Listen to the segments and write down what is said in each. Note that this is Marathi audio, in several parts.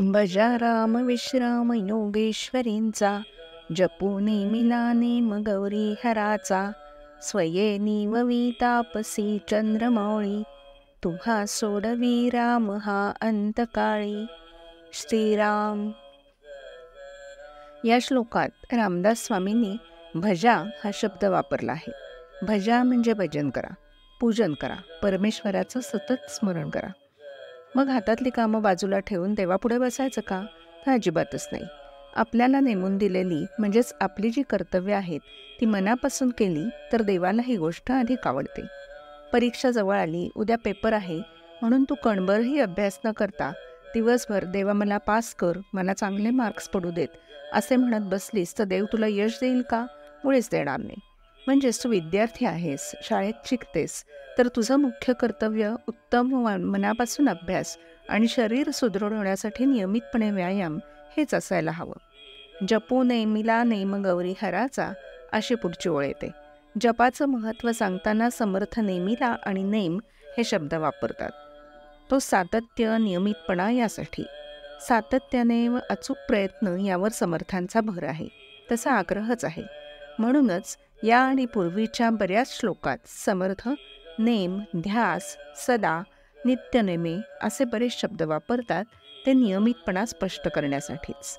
भजा राम विश्राम योगेश्वरींचा, जपू नेमिला नेम गौरी हराचा. स्वये निववी तापसी चंद्रमौळी, तुहा सोडवी राम हा अंतकाळी. श्रीराम. या श्लोकात रामदास स्वामींनी भजा हा शब्द वापरला आहे. भजा म्हणजे भजन करा, पूजन करा, परमेश्वराचं सतत स्मरण करा. मग हातातली कामं बाजूला ठेवून देवापुढे बसायचं का? तर अजिबातच नाही. आपल्याला नेमून दिलेली म्हणजेच आपली जी कर्तव्य आहेत ती मनापासून केली तर देवाला ही गोष्ट अधिक आवडते. परीक्षा जवळ आली, उद्या पेपर आहे म्हणून तू कणभरही अभ्यास न करता दिवसभर देवा मला पास कर, मला चांगले मार्क्स पडू देत असे म्हणत बसलीस तर देव तुला यश देईल का? मुळीच देणार नाही. म्हणजेच तू विद्यार्थी आहेस, शाळेत शिकतेस, तर तुझं मुख्य कर्तव्य उत्तम मनापासून अभ्यास आणि शरीर सुदृढ होण्यासाठी नियमितपणे व्यायाम हेच असायला हवं. जपू नेमिला नेम गौरी हराचा अशी पुढची ओळ येते. जपाचं महत्त्व सांगताना समर्थ नेमिला आणि नेम हे शब्द वापरतात. तो सातत्य, नियमितपणा यासाठी. सातत्याने व अचूक प्रयत्न यावर समर्थांचा भर आहे, तसा आग्रहच आहे. म्हणूनच या आणि पूर्वीच्या बऱ्याच श्लोकात समर्थ नेम, ध्यास, सदा, नित्यनेमे असे बरेच शब्द वापरतात, ते नियमितपणा स्पष्ट करण्यासाठीच.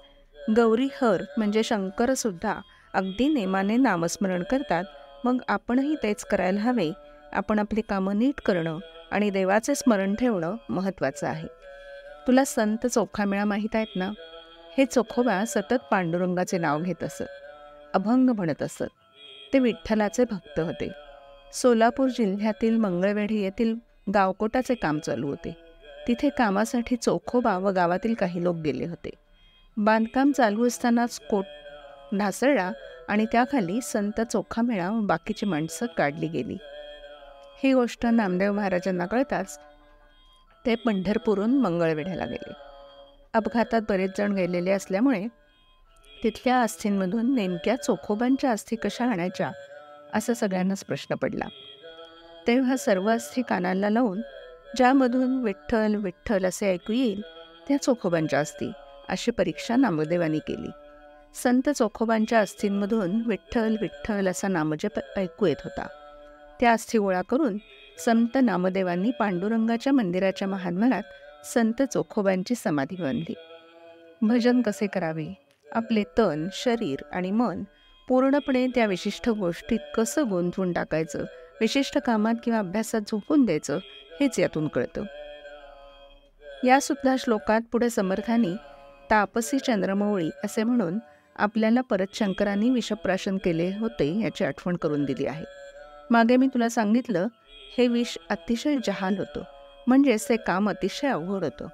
गौरीहर म्हणजे शंकरसुद्धा अगदी नेमाने नामस्मरण करतात. मग आपणही तेच करायला हवे. आपण आपली कामं नीट करणं आणि देवाचे स्मरण ठेवणं महत्त्वाचं आहे. तुला संत चोखामेळा माहीत आहेत ना? हे चोखोबा सतत पांडुरंगाचे नाव घेत असत, अभंग म्हणत असत. ते विठ्ठलाचे भक्त होते. सोलापूर जिल्ह्यातील मंगळवेढी येथील गावकोटाचे काम चालू होते. तिथे कामासाठी चोखोबा व गावातील काही लोक गेले होते. बांधकाम चालू असतानाच कोट ढासळला आणि त्याखाली संत चोखामेळा व बाकीची माणसं काढली गेली. ही गोष्ट नामदेव महाराजांना कळताच ते पंढरपूरहून मंगळवेढ्याला गेले. अपघातात बरेच जण गेलेले असल्यामुळे तिथल्या अस्थींमधून नेमक्या चोखोबांच्या अस्थी कशा आणायच्या असा सगळ्यांनाच प्रश्न पडला. तेव्हा सर्व अस्थी कानाला लावून ज्यामधून विठ्ठल विठ्ठल असे ऐकू येईल त्या चोखोबांच्या अस्थी अशी परीक्षा नामदेवांनी केली. संत चोखोबांच्या अस्थींमधून विठ्ठल विठ्ठल असा नामजप ऐकू येत होता. त्या अस्थी गोळा करून संत नामदेवांनी पांडुरंगाच्या मंदिराच्या महाद्वारात संत चोखोबांची समाधी बांधली. भजन कसे करावे, आपले तन, शरीर आणि मन पूर्णपणे त्या विशिष्ट गोष्टीत कसं गुंतवून टाकायचं, विशिष्ट कामात किंवा अभ्यासात झोकून द्यायचं, हेच यातून कळतं. यासुद्धा श्लोकात पुढे समर्थांनी तापसी चंद्रमौळी असे म्हणून आपल्याला परत शंकरांनी विषप्राशन केले होते याची आठवण करून दिली आहे. मागे मी तुला सांगितलं हे विष अतिशय जहाल होतं, म्हणजेच ते काम अतिशय अवघड होतं.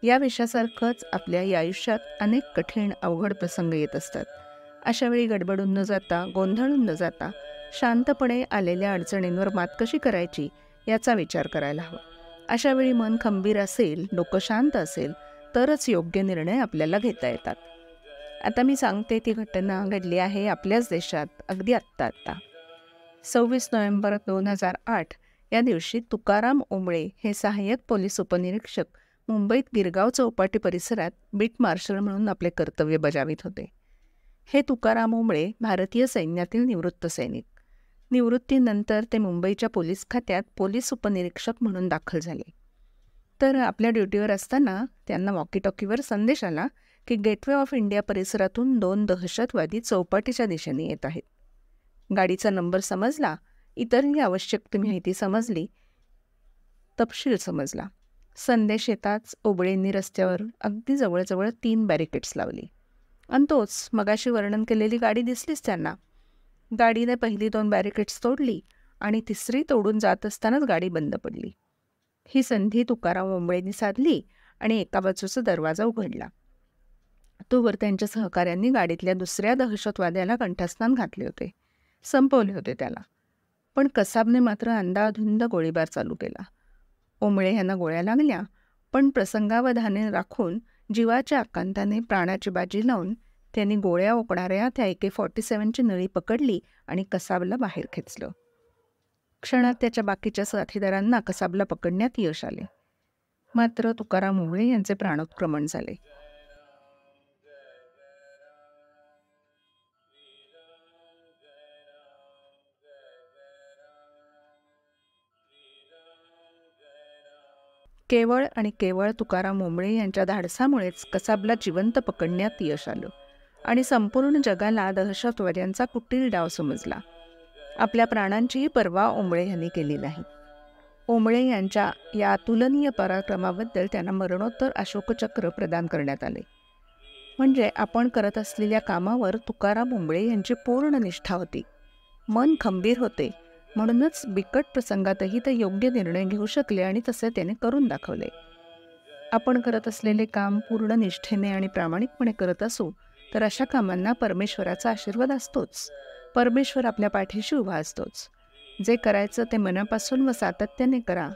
या विषासारखंच आपल्या या आयुष्यात अनेक कठीण अवघड प्रसंग येत असतात. अशावेळी गडबडून न जाता, गोंधळून न जाता शांतपणे आलेल्या अडचणींवर मात कशी करायची याचा विचार करायला हवा. अशावेळी मन खंबीर असेल, डोकं शांत असेल तरच योग्य निर्णय आपल्याला घेता येतात. आता मी सांगते ती घटना घडली आहे आपल्याच देशात, अगदी आत्ता. 26 नोव्हेंबर 2008 या दिवशी तुकाराम ओंबळे हे सहाय्यक पोलीस उपनिरीक्षक मुंबईत गिरगाव चौपाटी परिसरात बीट मार्शल म्हणून आपले कर्तव्य बजावित होते. हे तुकाराम ओंबळे भारतीय सैन्यातील निवृत्त सैनिक. निवृत्तीनंतर ते मुंबईच्या पोलीस खात्यात पोलीस उपनिरीक्षक म्हणून दाखल झाले. तर आपल्या ड्युटीवर असताना त्यांना वॉकीटॉकीवर संदेश आला की गेटवे ऑफ इंडिया परिसरातून 2 दहशतवादी चौपाटीच्या दिशेने येत आहेत. गाडीचा नंबर समजला, इतरही आवश्यक ती माहिती समजली, तपशील समजला. संदेश येताच ओबळेंनी रस्त्यावर अगदी जवळजवळ 3 बॅरिकेड्स लावली आणि तोच मगाशी वर्णन केलेली गाडी दिसलीच त्यांना. गाडीने पहिली 2 बॅरिकेड्स तोडली आणि तिसरी तोडून जात असतानाच गाडी बंद पडली. ही संधी तुकाराम ओंबळेंनी साधली आणि एका बाजूचा दरवाजा उघडला. तोवर त्यांच्या सहकाऱ्यांनी गाडीतल्या दुसऱ्या दहशतवाद्याला कंठस्नान घातले होते, संपवले होते त्याला. पण कसाबने मात्र अंधाधुंद गोळीबार चालू केला. ओंबळे यांना गोळ्या लागल्या, पण प्रसंगावधाने राखून जीवाच्या आकांताने प्राणाची बाजी लावून त्यांनी गोळ्या ओकणाऱ्या त्या AK-47ची नळी पकडली आणि कसाबला बाहेर खेचलं. क्षणात त्याच्या बाकीच्या साथीदारांना कसाबला पकडण्यात यश आले. मात्र तुकाराम ओंबळे यांचे प्राणोत्क्रमण झाले. केवळ आणि केवळ तुकाराम ओंबळे यांच्या धाडसामुळेच कसाबला जिवंत पकडण्यात यश आलं आणि संपूर्ण जगाला दहशतवाद्यांचा कुटील डाव समजला. आपल्या प्राणांचीही पर्वा ओंबळे यांनी केली नाही. ओंबळे यांच्या या अतुलनीय पराक्रमाबद्दल त्यांना मरणोत्तर अशोकचक्र प्रदान करण्यात आले. म्हणजे आपण करत असलेल्या कामावर तुकाराम ओंबळे यांची पूर्ण निष्ठा होती. मन खंबीर होते, म्हणूनच बिकट प्रसंगातही ते योग्य निर्णय घेऊ शकले आणि तसे त्याने करून दाखवले. आपण करत असलेले काम पूर्ण निष्ठेने आणि प्रामाणिकपणे करत असू तर अशा कामांना परमेश्वराचा आशीर्वाद असतोच. परमेश्वर आपल्या पाठीशी उभा असतोच. जे करायचं ते मनापासून व सातत्याने करा,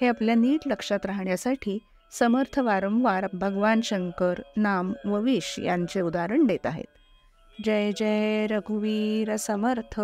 हे आपल्या नीट लक्षात राहण्यासाठी समर्थ वारंवार भगवान शंकर, नाम व विष यांचे उदाहरण देत आहेत. जय जय रघुवीर समर्थ.